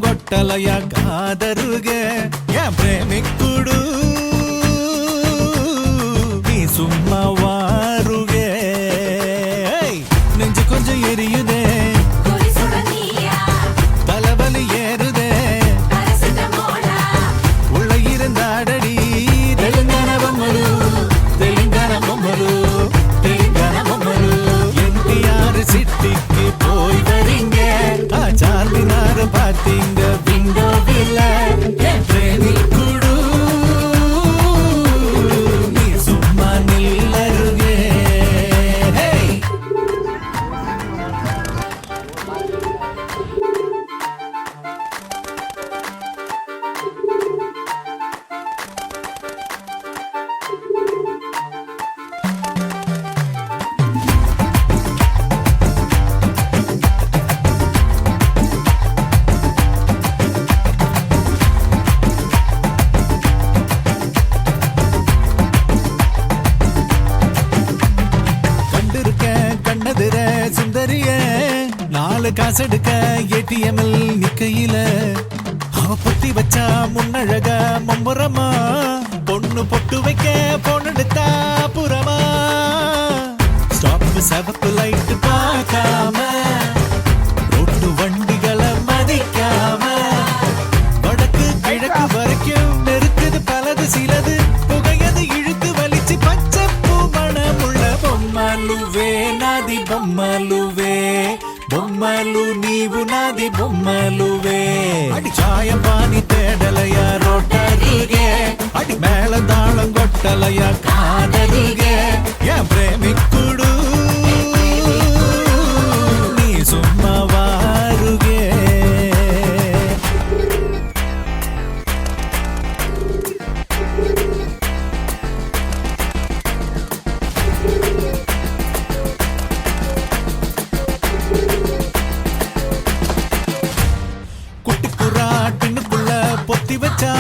கொட்டலையா காதருக என் பிரேமிக்குடு நீ சும்மா வாருக நெஞ்சு கொஞ்சம் எரியுதே தலைவலி ஏறுதே உள்ள இருந்தாடடி தெலுங்கான பொம்மரு தெலுங்கான பொம்மரு தெலுங்கான பொம்மரு என்டிஆர் சிட்டிக்கு போய் வரீங்க சார்மினார் பார்த்தீங்க விண்டோவில பிரேமிக்குடு நீ சும்மா நில்லருகே சுந்தரிய நாலு காசெடுக்க ஏடிஎம்மில் நிக்கையில அவ பொத்தி வச்சா முன்னழக மும்புறமா பொண்ணு பொட்டு வைக்க பொண்ணெடுத்தா புறமா ஸ்டாப் செவப்பு லைட் பார்க்காம ரோட்டு வண்டிகளை மதிக்காம வடக்கு கிழக்கு வரைக்கும் நெருக்குது பலது சிலது புகையது இழுத்து வலிச்சு பச்சை பூ மணமுள்ள பொம்மலுவே నాది బొమ్మలువే బొమ్మలు నీవు నాది బొమ్మలువే అడి ఛాయపాని తేడలయ రోటరుగే అడి మేళ తాళం కొట్టలయ కాదరుగే ఏ ప్రేమికుడు నీ సుమ్మ వారుగే பொத்தி வச்சா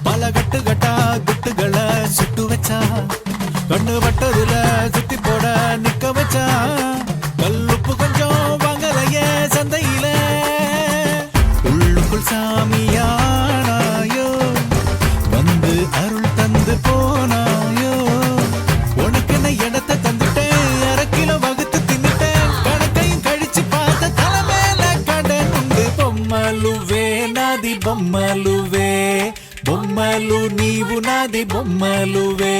பல கட்டு கட்டா குட்டுகளை சுட்டு வச்சா கண்ணு வட்டதுல சுத்தி போட நிக்க வச்சா கல்லுப்பு கொஞ்சம் வாங்கலையே சந்தையில உள்ளுக்குள் சாமியானாயோ வந்து அருள் தந்து போனாயோ உனக்கு என்ன இடத்தை தந்துட்டேன் 1/2 கிலோ வகுத்து தின்னுட்டேன் கணக்கையும் கழிச்சு பார்த்த தலைமையில கடன் உண்டு பொம்மலுவே నాది బొమ్మలువే బొమ్మలు నీవు నాది బొమ్మలువే